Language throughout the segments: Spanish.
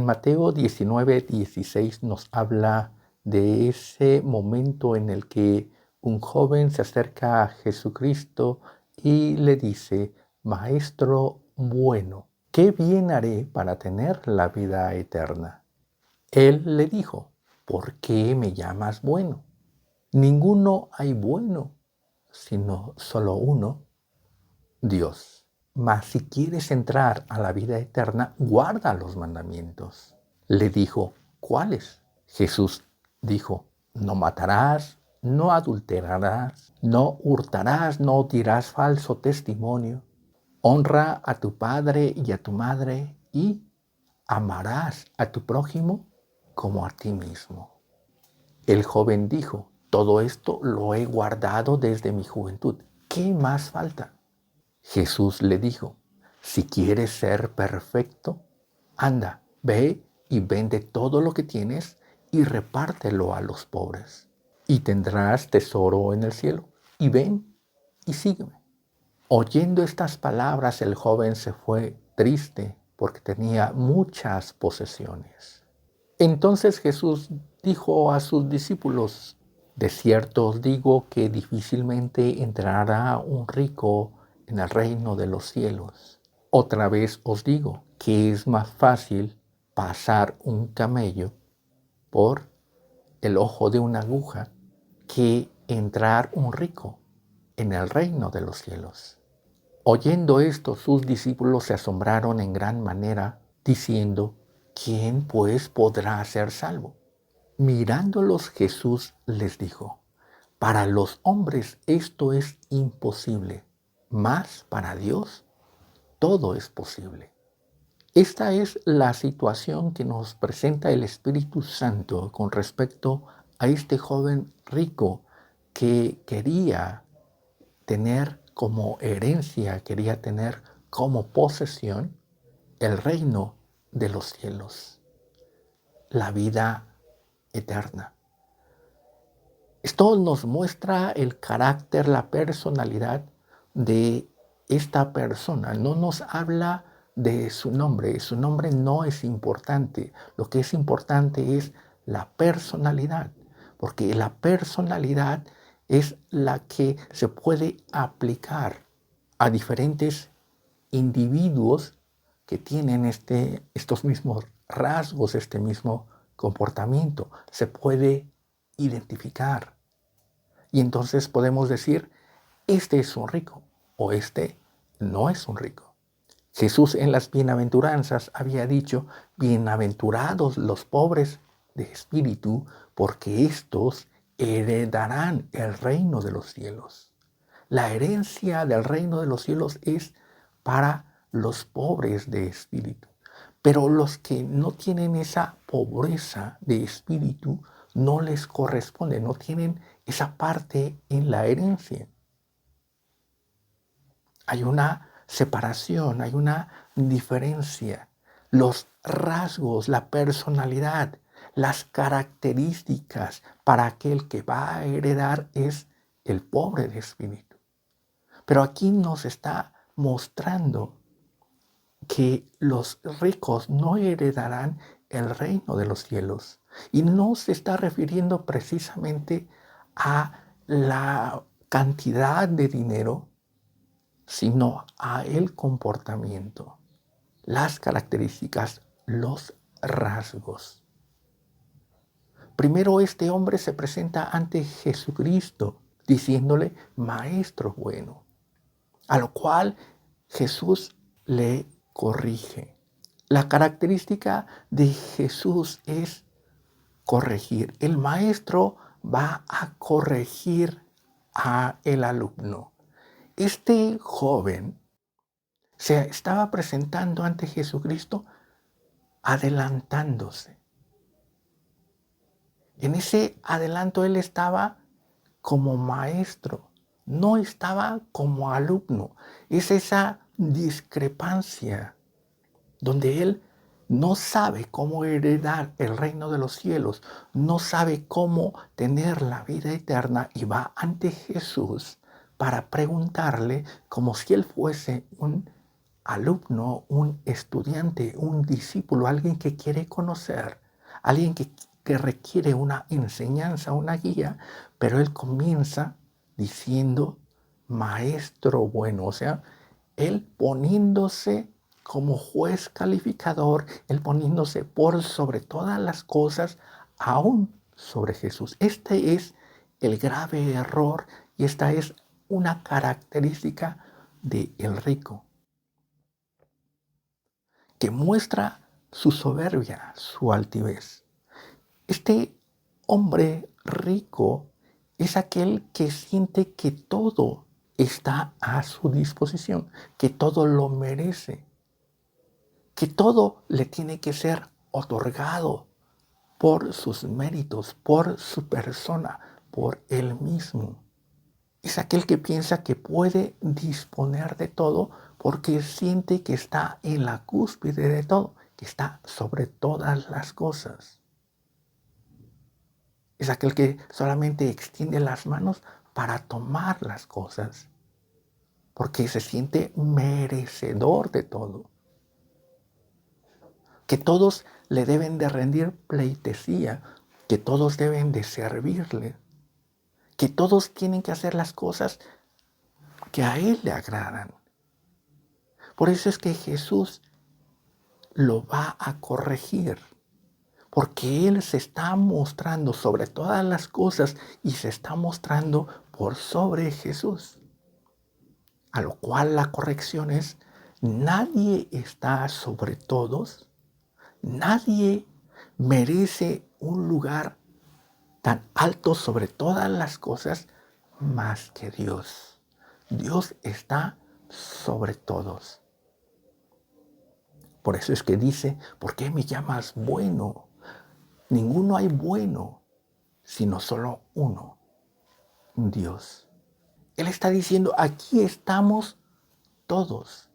Mateo 19:16 nos habla de ese momento en el que un joven se acerca a Jesucristo y le dice: Maestro bueno, ¿qué bien haré para tener la vida eterna? Él le dijo: ¿por qué me llamas bueno? Ninguno hay bueno, sino solo uno, Dios. Mas si quieres entrar a la vida eterna, guarda los mandamientos. Le dijo: ¿cuáles? Jesús dijo: no matarás, no adulterarás, no hurtarás, no dirás falso testimonio, honra a tu padre y a tu madre y amarás a tu prójimo como a ti mismo. El joven dijo: todo esto lo he guardado desde mi juventud. ¿Qué más falta? Jesús le dijo: si quieres ser perfecto, anda, ve y vende todo lo que tienes y repártelo a los pobres, y tendrás tesoro en el cielo. Y ven y sígueme. Oyendo estas palabras, el joven se fue triste porque tenía muchas posesiones. Entonces Jesús dijo a sus discípulos: de cierto os digo que difícilmente entrará un rico en el reino de los cielos. Otra vez os digo que es más fácil pasar un camello por el ojo de una aguja que entrar un rico en el reino de los cielos. Oyendo esto, sus discípulos se asombraron en gran manera, diciendo: ¿quién pues podrá ser salvo? Mirándolos, Jesús les dijo: para los hombres esto es imposible, mas para Dios todo es posible. Esta es la situación que nos presenta el Espíritu Santo con respecto a este joven rico que quería tener como herencia, quería tener como posesión el reino de los cielos, la vida eterna. Esto nos muestra el carácter, la personalidad de esta persona. No nos habla de su nombre no es importante. Lo que es importante es la personalidad, porque la personalidad es la que se puede aplicar a diferentes individuos que tienen estos mismos rasgos, este mismo comportamiento. Se puede identificar. Y entonces podemos decir: este es un rico o este no es un rico. Jesús en las bienaventuranzas había dicho: bienaventurados los pobres de espíritu, porque éstos heredarán el reino de los cielos. La herencia del reino de los cielos es para los pobres de espíritu. Pero los que no tienen esa pobreza de espíritu, no les corresponde, no tienen esa parte en la herencia. Hay una separación, hay una diferencia. Los rasgos, la personalidad, las características para aquel que va a heredar es el pobre de espíritu. Pero aquí nos está mostrando que los ricos no heredarán el reino de los cielos. Y no se está refiriendo precisamente a la cantidad de dinero, sino a el comportamiento, las características, los rasgos. Primero este hombre se presenta ante Jesucristo diciéndole: maestro bueno, a lo cual Jesús le corrige. La característica de Jesús es corregir. El maestro va a corregir a el alumno. Este joven se estaba presentando ante Jesucristo adelantándose. En ese adelanto él estaba como maestro, no estaba como alumno. Es esa discrepancia donde él no sabe cómo heredar el reino de los cielos, no sabe cómo tener la vida eterna y va ante Jesús para preguntarle como si él fuese un alumno, un estudiante, un discípulo, alguien que quiere conocer, alguien que requiere una enseñanza, una guía, pero él comienza diciendo, maestro bueno, o sea, él poniéndose como juez calificador, él poniéndose por sobre todas las cosas, aún sobre Jesús. Este es el grave error y esta es una característica del rico, que muestra su soberbia, su altivez. Este hombre rico es aquel que siente que todo está a su disposición, que todo lo merece, que todo le tiene que ser otorgado por sus méritos, por su persona, por él mismo. Es aquel que piensa que puede disponer de todo porque siente que está en la cúspide de todo, que está sobre todas las cosas. Es aquel que solamente extiende las manos para tomar las cosas, porque se siente merecedor de todo. Que todos le deben de rendir pleitesía, que todos deben de servirle, que todos tienen que hacer las cosas que a Él le agradan. Por eso es que Jesús lo va a corregir, porque Él se está mostrando sobre todas las cosas y se está mostrando por sobre Jesús. A lo cual la corrección es, nadie está sobre todos, nadie merece un lugar tan alto sobre todas las cosas más que Dios. Dios está sobre todos. Por eso es que dice, ¿por qué me llamas bueno? Ninguno hay bueno, sino solo uno, Dios. Él está diciendo, aquí estamos todos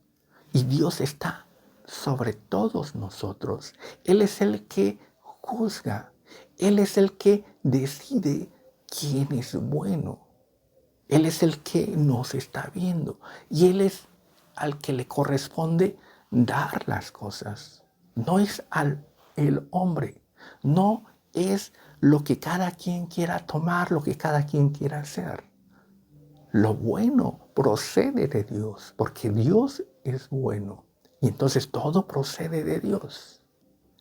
y Dios está sobre todos nosotros. Él es el que juzga, Él es el que decide quién es bueno. Él es el que nos está viendo y Él es al que le corresponde dar las cosas. No es el hombre, no es lo que cada quien quiera tomar, lo que cada quien quiera hacer. Lo bueno procede de Dios, porque Dios es bueno. Y entonces todo procede de Dios.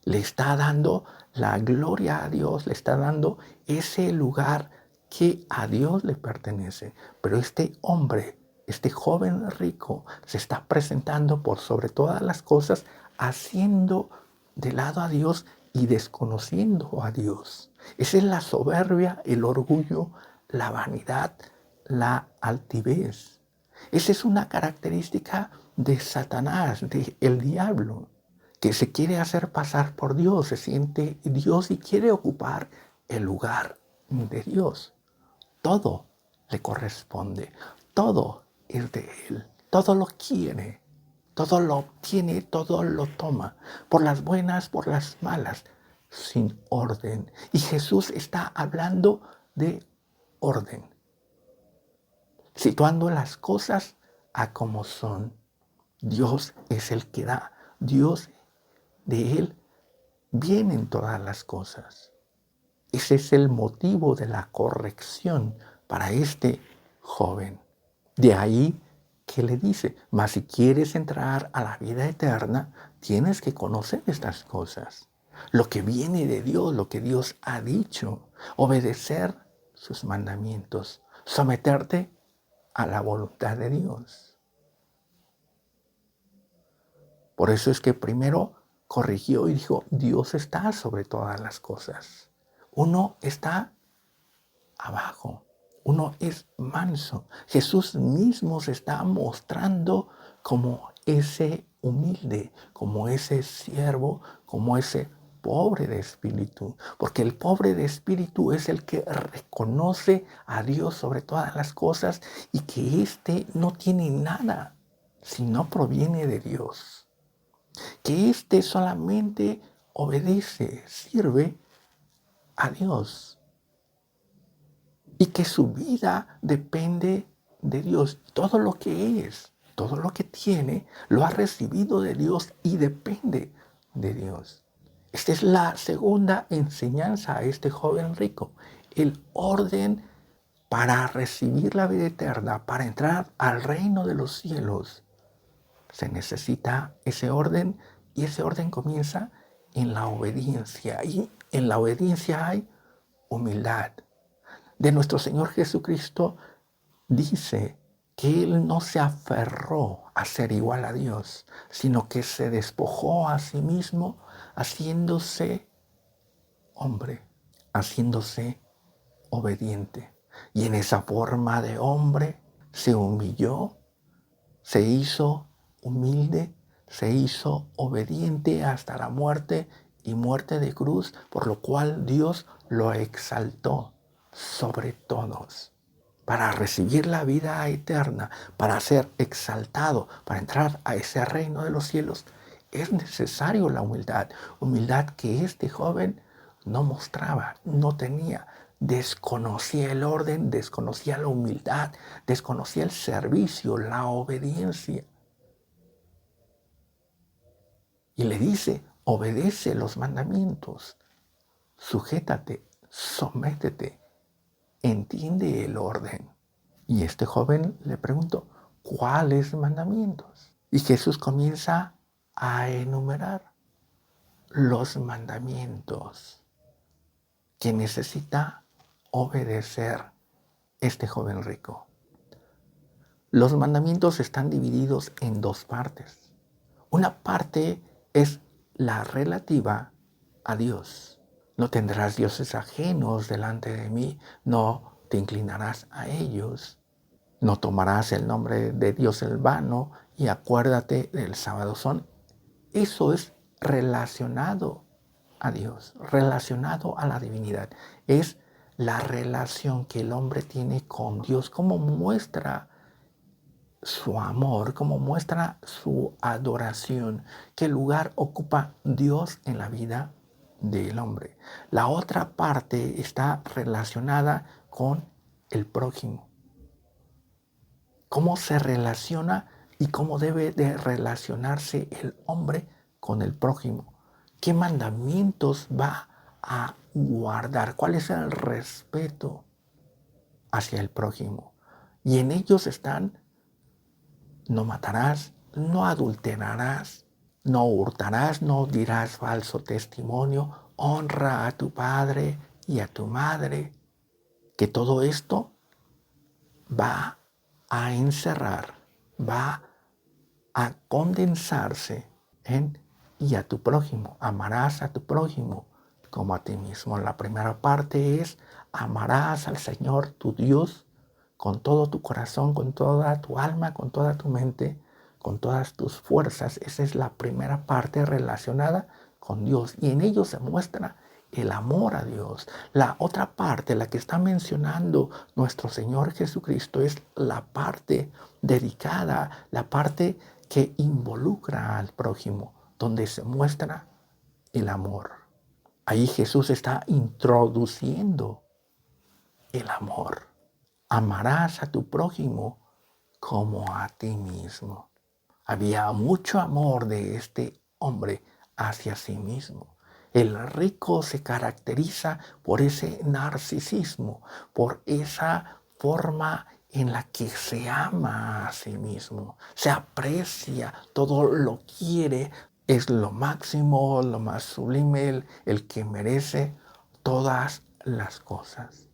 Le está dando la gloria a Dios, le está dando ese lugar que a Dios le pertenece. Pero este hombre, este joven rico, se está presentando por sobre todas las cosas, haciendo de lado a Dios y desconociendo a Dios. Esa es la soberbia, el orgullo, la vanidad, la altivez. Esa es una característica de Satanás, del diablo, que se quiere hacer pasar por Dios, se siente Dios y quiere ocupar el lugar de Dios. Todo le corresponde, todo es de Él, todo lo quiere, todo lo obtiene, todo lo toma, por las buenas, por las malas, sin orden. Y Jesús está hablando de orden, situando las cosas a como son. Dios es el que da, Dios de Él vienen todas las cosas. Ese es el motivo de la corrección para este joven. De ahí que le dice, mas si quieres entrar a la vida eterna, tienes que conocer estas cosas. Lo que viene de Dios, lo que Dios ha dicho, obedecer sus mandamientos, someterte a la voluntad de Dios. Por eso es que primero corrigió y dijo, Dios está sobre todas las cosas. Uno está abajo, uno es manso. Jesús mismo se está mostrando como ese humilde, como ese siervo, como ese pobre de espíritu. Porque el pobre de espíritu es el que reconoce a Dios sobre todas las cosas y que éste no tiene nada si no proviene de Dios. Que éste solamente obedece, sirve a Dios y que su vida depende de Dios. Todo lo que es Todo lo que tiene lo ha recibido de Dios y depende de Dios. Esta es la segunda enseñanza a este joven rico. El orden para recibir la vida eterna, para entrar al reino de los cielos, se necesita ese orden, y ese orden comienza en la obediencia. Y en la obediencia hay humildad. De nuestro Señor Jesucristo dice que Él no se aferró a ser igual a Dios, sino que se despojó a sí mismo haciéndose hombre, haciéndose obediente. Y en esa forma de hombre se humilló, se hizo humilde, se hizo obediente hasta la muerte y muerte de cruz, por lo cual Dios lo exaltó sobre todos. Para recibir la vida eterna, para ser exaltado, para entrar a ese reino de los cielos, es necesario la humildad. Humildad que este joven no mostraba, no tenía. Desconocía el orden, desconocía la humildad, desconocía el servicio, la obediencia. Y le dice, obedece los mandamientos, sujétate, sométete, entiende el orden. Y este joven le preguntó, ¿cuáles mandamientos? Y Jesús comienza a enumerar los mandamientos que necesita obedecer este joven rico. Los mandamientos están divididos en dos partes. Una parte es la relativa a Dios. No tendrás dioses ajenos delante de mí, no te inclinarás a ellos, no tomarás el nombre de Dios en vano y acuérdate del sábado. Eso es relacionado a Dios, relacionado a la divinidad. Es la relación que el hombre tiene con Dios, cómo muestra su amor, cómo muestra su adoración, qué lugar ocupa Dios en la vida del hombre. La otra parte está relacionada con el prójimo. Cómo se relaciona y cómo debe de relacionarse el hombre con el prójimo. ¿Qué mandamientos va a guardar? ¿Cuál es el respeto hacia el prójimo? Y en ellos están: no matarás, no adulterarás, no hurtarás, no dirás falso testimonio, honra a tu padre y a tu madre. Que todo esto va a encerrar, va a condensarse en y a tu prójimo. Amarás a tu prójimo como a ti mismo. La primera parte es: amarás al Señor tu Dios con todo tu corazón, con toda tu alma, con toda tu mente, con todas tus fuerzas. Esa es la primera parte relacionada con Dios, y en ello se muestra el amor a Dios. La otra parte, la que está mencionando nuestro Señor Jesucristo, es la parte dedicada, la parte que involucra al prójimo, donde se muestra el amor. Ahí Jesús está introduciendo el amor. Amarás a tu prójimo como a ti mismo. Había mucho amor de este hombre hacia sí mismo. El rico se caracteriza por ese narcisismo, por esa forma en la que se ama a sí mismo, se aprecia, todo lo quiere, es lo máximo, lo más sublime, el que merece todas las cosas.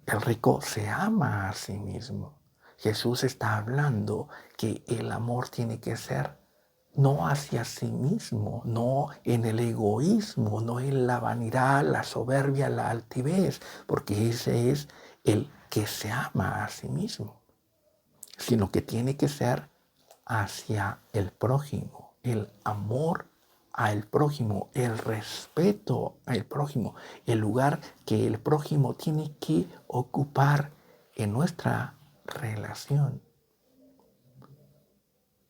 El rico se ama a sí mismo. Jesús está hablando que el amor tiene que ser no hacia sí mismo, no en el egoísmo, no en la vanidad, la soberbia, la altivez, porque ese es el que se ama a sí mismo, sino que tiene que ser hacia el prójimo, el amor al prójimo, el respeto al prójimo, el lugar que el prójimo tiene que ocupar en nuestra relación.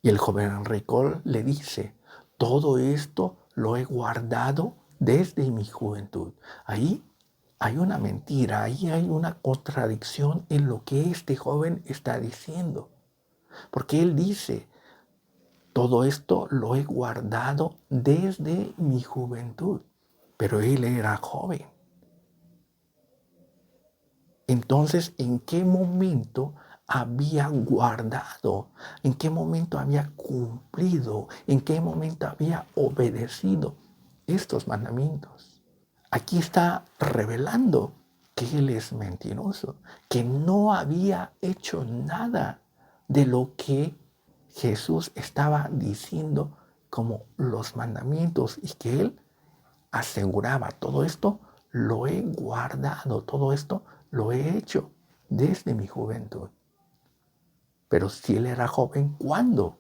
Y el joven rico le dice: todo esto lo he guardado desde mi juventud. Ahí hay una mentira, ahí hay una contradicción en lo que este joven está diciendo. Porque Él dice, todo esto lo he guardado desde mi juventud. Pero Él era joven. Entonces, ¿en qué momento había guardado? ¿En qué momento había cumplido? ¿En qué momento había obedecido estos mandamientos? Aquí está revelando que Él es mentiroso, que no había hecho nada de lo que Jesús estaba diciendo como los mandamientos y que Él aseguraba, todo esto lo he guardado, todo esto lo he hecho desde mi juventud. Pero si Él era joven, ¿cuándo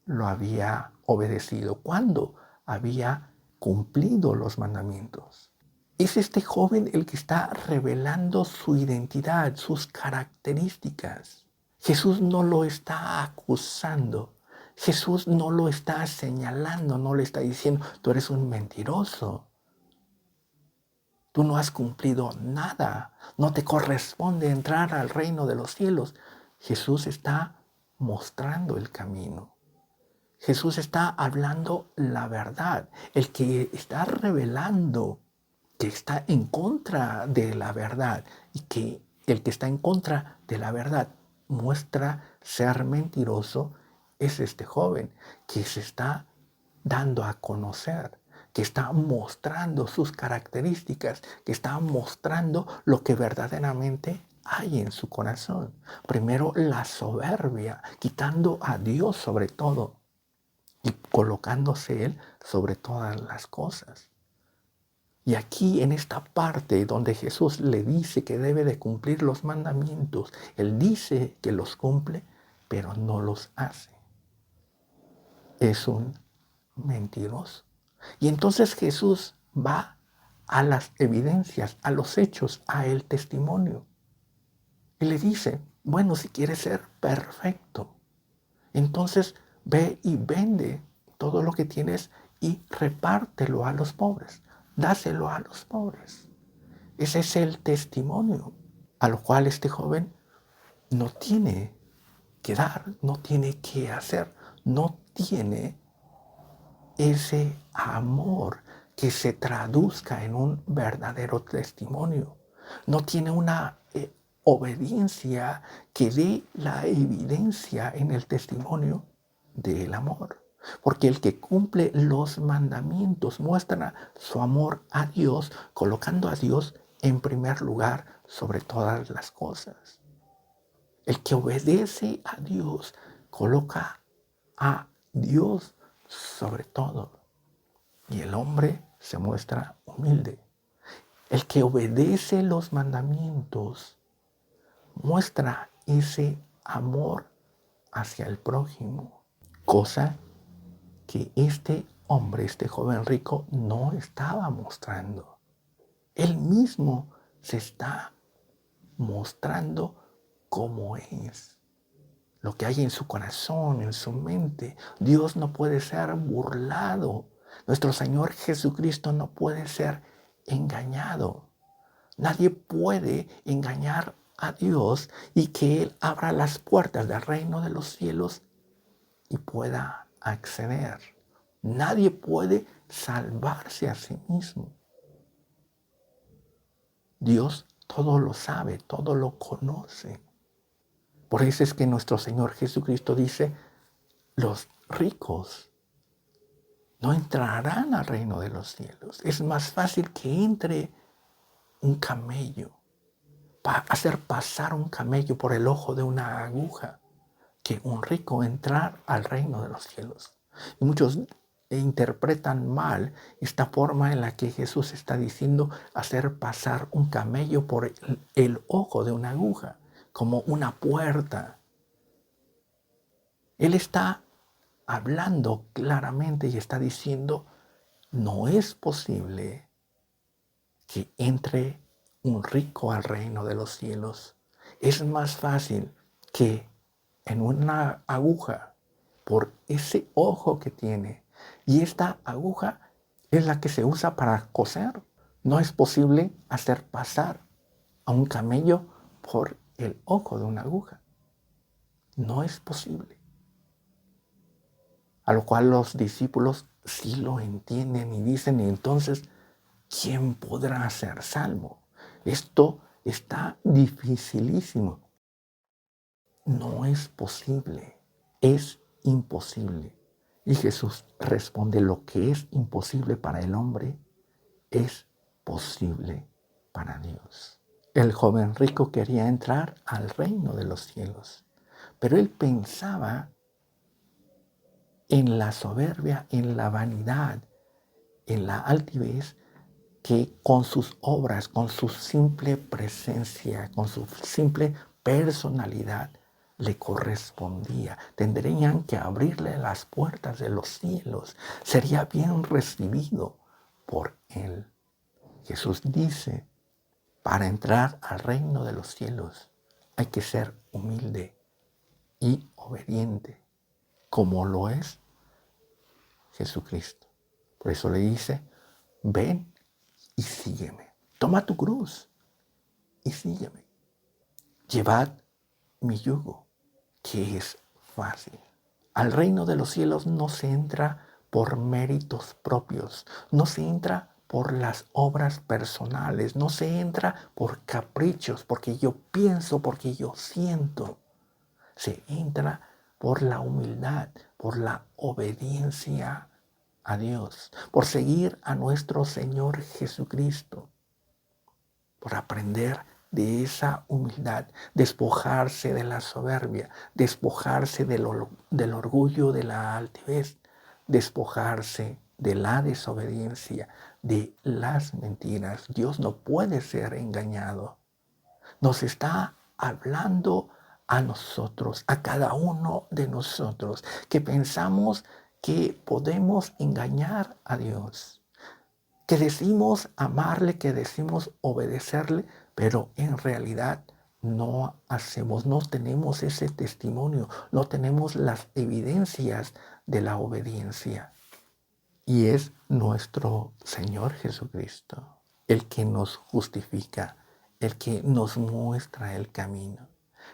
lo había obedecido? ¿Cuándo había cumplido los mandamientos? Es este joven el que está revelando su identidad, sus características. Jesús no lo está acusando. Jesús no lo está señalando, no le está diciendo, tú eres un mentiroso. Tú no has cumplido nada. No te corresponde entrar al reino de los cielos. Jesús está mostrando el camino. Jesús está hablando la verdad. El que está revelando que está en contra de la verdad y que el que está en contra de la verdad muestra ser mentiroso es este joven que se está dando a conocer, que está mostrando sus características, que está mostrando lo que verdaderamente hay en su corazón. Primero la soberbia, quitando a Dios sobre todo y colocándose Él sobre todas las cosas. Y aquí en esta parte donde Jesús le dice que debe de cumplir los mandamientos, Él dice que los cumple, pero no los hace. Es un mentiroso. Y entonces Jesús va a las evidencias, a los hechos, a el testimonio. Y le dice, bueno, si quieres ser perfecto, entonces ve y vende todo lo que tienes y repártelo a los pobres. Dáselo a los pobres. Ese es el testimonio a lo cual este joven no tiene que dar, no tiene que hacer, no tiene ese amor que se traduzca en un verdadero testimonio. No tiene una obediencia que dé la evidencia en el testimonio del amor. Porque el que cumple los mandamientos muestra su amor a Dios, colocando a Dios en primer lugar sobre todas las cosas. El que obedece a Dios coloca a Dios sobre todo. Y el hombre se muestra humilde. El que obedece los mandamientos muestra ese amor hacia el prójimo, cosa que este hombre, este joven rico, no estaba mostrando. Él mismo se está mostrando como es. Lo que hay en su corazón, en su mente. Dios no puede ser burlado. Nuestro Señor Jesucristo no puede ser engañado. Nadie puede engañar a Dios y que Él abra las puertas del reino de los cielos y pueda acceder. Nadie puede salvarse a sí mismo. Dios todo lo sabe, todo lo conoce. Por eso es que nuestro Señor Jesucristo dice, los ricos no entrarán al reino de los cielos. Es más fácil que entre un camello, hacer pasar un camello por el ojo de una aguja, que un rico entrar al reino de los cielos. Y muchos interpretan mal esta forma en la que Jesús está diciendo hacer pasar un camello por el ojo de una aguja, como una puerta. Él está hablando claramente y está diciendo, no es posible que entre un rico al reino de los cielos. Es más fácil que en una aguja, por ese ojo que tiene, y esta aguja es la que se usa para coser. No es posible hacer pasar a un camello por el ojo de una aguja. No es posible. A lo cual los discípulos sí lo entienden y dicen, entonces, ¿quién podrá ser salvo? Esto está dificilísimo. No es posible, es imposible. Y Jesús responde, lo que es imposible para el hombre es posible para Dios. El joven rico quería entrar al reino de los cielos, pero él pensaba en la soberbia, en la vanidad, en la altivez, que con sus obras, con su simple presencia, con su simple personalidad, le correspondía. Tendrían que abrirle las puertas de los cielos. Sería bien recibido por él. Jesús dice, para entrar al reino de los cielos hay que ser humilde y obediente, como lo es Jesucristo. Por eso le dice, ven y sígueme. Toma tu cruz y sígueme. Llevad mi yugo, que es fácil. Al reino de los cielos no se entra por méritos propios, no se entra por las obras personales, no se entra por caprichos, porque yo pienso, porque yo siento. Se entra por la humildad, por la obediencia a Dios, por seguir a nuestro Señor Jesucristo, por aprender de esa humildad, despojarse de la soberbia, despojarse del orgullo, de la altivez, despojarse de la desobediencia, de las mentiras. Dios no puede ser engañado. Nos está hablando a nosotros, a cada uno de nosotros, que pensamos que podemos engañar a Dios, que decimos amarle, que decimos obedecerle, pero en realidad no hacemos, no tenemos ese testimonio, no tenemos las evidencias de la obediencia. Y es nuestro Señor Jesucristo el que nos justifica, el que nos muestra el camino.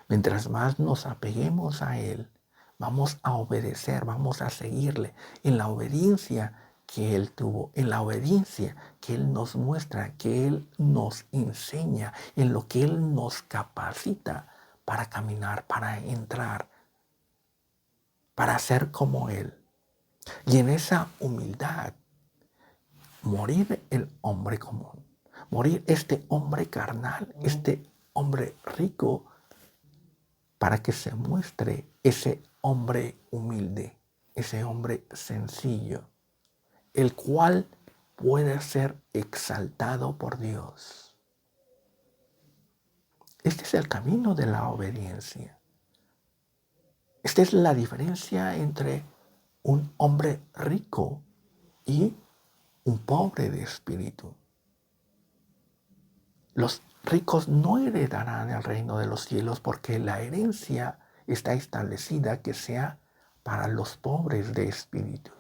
Mientras más nos apeguemos a Él, vamos a obedecer, vamos a seguirle en la obediencia que Él tuvo, en la obediencia que Él nos muestra, que Él nos enseña, en lo que Él nos capacita para caminar, para entrar, para ser como Él. Y en esa humildad, morir el hombre común, morir este hombre carnal, este hombre rico, para que se muestre ese hombre humilde, ese hombre sencillo, el cual puede ser exaltado por Dios. Este es el camino de la obediencia. Esta es la diferencia entre un hombre rico y un pobre de espíritu. Los ricos no heredarán el reino de los cielos porque la herencia está establecida que sea para los pobres de espíritu.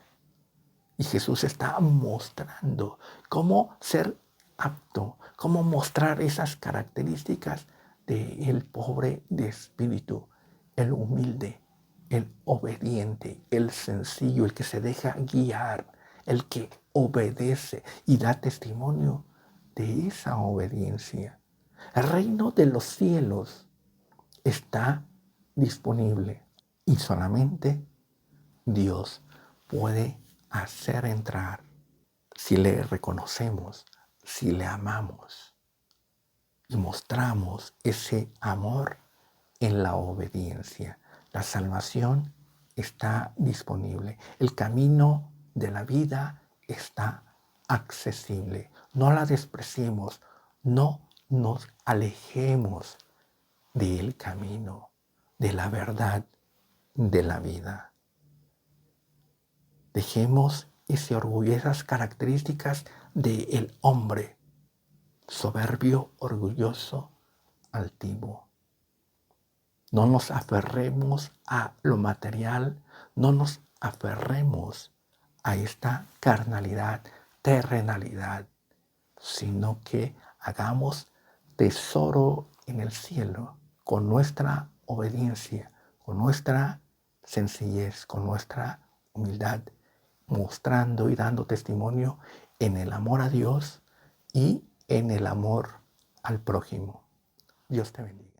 Y Jesús está mostrando cómo ser apto, cómo mostrar esas características del pobre de espíritu, el humilde, el obediente, el sencillo, el que se deja guiar, el que obedece y da testimonio de esa obediencia. El reino de los cielos está disponible y solamente Dios puede hacer entrar si le reconocemos, si le amamos y mostramos ese amor en la obediencia. La salvación está disponible. El camino de la vida está accesible. No la despreciemos, no nos alejemos del camino, de la verdad, de la vida. Dejemos ese orgullo, esas características del hombre soberbio, orgulloso, altivo. No nos aferremos a lo material, no nos aferremos a esta carnalidad, terrenalidad, sino que hagamos tesoro en el cielo con nuestra obediencia, con nuestra sencillez, con nuestra humildad, mostrando y dando testimonio en el amor a Dios y en el amor al prójimo. Dios te bendiga.